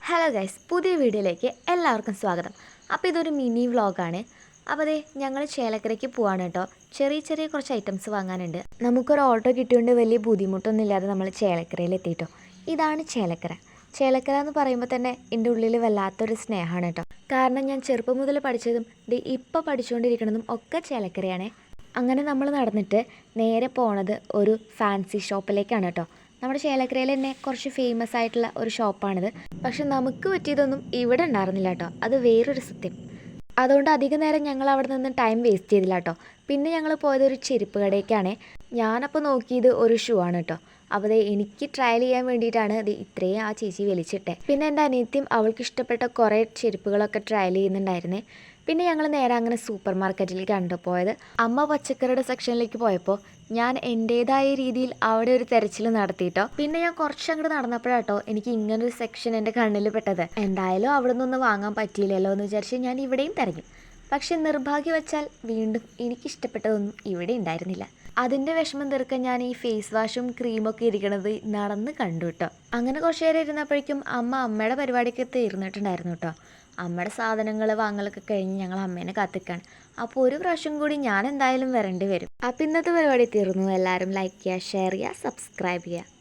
Hello guys, പുതിയ വീഡിയോയിലേക്ക് എല്ലാവർക്കും സ്വാഗതം. അപ്പോൾ ഇതൊരു മിനി വ്ളോഗാണ്. അപ്പോൾ അതെ, ഞങ്ങൾ ചേലക്കരയ്ക്ക് പോവാണ് കേട്ടോ. ചെറിയ ചെറിയ കുറച്ച് ഐറ്റംസ് വാങ്ങാനുണ്ട്. നമുക്കൊരു ഓട്ടോ കിട്ടിയോണ്ട് വലിയ ബുദ്ധിമുട്ടൊന്നും ഇല്ലാതെ നമ്മൾ ചേലക്കരയിൽ എത്തിയിട്ടോ. ഇതാണ് ചേലക്കര. ചേലക്കര എന്ന് പറയുമ്പോൾ തന്നെ എൻ്റെ ഉള്ളിൽ വല്ലാത്തൊരു സ്നേഹമാണ് കേട്ടോ. കാരണം ഞാൻ ചെറുപ്പം മുതൽ പഠിച്ചതും ഇപ്പോൾ പഠിച്ചുകൊണ്ടിരിക്കുന്നതും ഒക്കെ ചേലക്കരയാണ്. അങ്ങനെ നമ്മൾ നടന്നിട്ട് നേരെ പോണത് ഒരു ഫാൻസി ഷോപ്പിലേക്കാണ് കേട്ടോ. നമ്മുടെ ചേലക്കരയിൽ തന്നെ കുറച്ച് ഫേമസ് ആയിട്ടുള്ള ഒരു ഷോപ്പാണിത്. പക്ഷെ നമുക്ക് പറ്റിയതൊന്നും ഇവിടെ ഉണ്ടായിരുന്നില്ല കേട്ടോ. അത് വേറൊരു സത്യം. അതുകൊണ്ട് അധിക നേരം ഞങ്ങൾ അവിടെ നിന്ന് ടൈം വേസ്റ്റ് ചെയ്തില്ല കേട്ടോ. പിന്നെ ഞങ്ങൾ പോയത് ഒരു ചെരുപ്പ് കടയ്ക്കാണ്. ഞാനപ്പോൾ നോക്കിയത് ഒരു ഷൂ ആണ് കേട്ടോ. അപ്പോൾ എനിക്ക് ട്രയൽ ചെയ്യാൻ വേണ്ടിയിട്ടാണ് ഇത്രയും ആ ചേച്ചി വലിച്ചിട്ടെ. പിന്നെ എൻ്റെ അനിയത്തിയും അവൾക്ക് ഇഷ്ടപ്പെട്ട കുറേ ചെരുപ്പുകളൊക്കെ ട്രയൽ ചെയ്യുന്നുണ്ടായിരുന്നേ. പിന്നെ ഞങ്ങൾ നേരെ അങ്ങനെ സൂപ്പർ മാർക്കറ്റിലേക്ക് കണ്ടുപോയത്. അമ്മ പച്ചക്കറിയുടെ സെക്ഷനിലേക്ക് പോയപ്പോൾ ഞാൻ എൻ്റേതായ രീതിയിൽ അവിടെ ഒരു തെരച്ചിൽ നടത്തിയിട്ടോ. പിന്നെ ഞാൻ കുറച്ചങ്ങോട്ട് നടന്നപ്പോഴാട്ടോ എനിക്ക് ഇങ്ങനൊരു സെക്ഷൻ എൻ്റെ കണ്ണിൽ പെട്ടത്. എന്തായാലും അവിടെ നിന്നൊന്നും വാങ്ങാൻ പറ്റിയില്ലല്ലോ എന്ന് വിചാരിച്ച് ഞാൻ ഇവിടെയും തിരഞ്ഞു. പക്ഷെ നിർഭാഗ്യവശാൽ വീണ്ടും എനിക്കിഷ്ടപ്പെട്ടതൊന്നും ഇവിടെ ഉണ്ടായിരുന്നില്ല. അതിൻ്റെ വിഷമം തീർക്കാൻ ഞാൻ ഈ ഫേസ് വാഷും ക്രീമൊക്കെ ഇരിക്കണത് നടന്ന് കണ്ടു കേട്ടോ. അങ്ങനെ കുറച്ച് നേരം ഇരുന്നപ്പോഴേക്കും അമ്മയുടെ പരിപാടിയൊക്കെ തീർന്നിട്ടുണ്ടായിരുന്നു കേട്ടോ. അമ്മയുടെ സാധനങ്ങൾ വാങ്ങലൊക്കെ കഴിഞ്ഞ് ഞങ്ങൾ അമ്മേനെ കാത്തിക്കാണ്. അപ്പോൾ ഒരു പ്രാവശ്യം കൂടി ഞാൻ എന്തായാലും വരേണ്ടി വരും. അപ്പോൾ ഇന്നത്തെ പരിപാടി തീർന്നു. എല്ലാവരും ലൈക്ക് ചെയ്യുക, ഷെയർ ചെയ്യുക, സബ്സ്ക്രൈബ് ചെയ്യുക.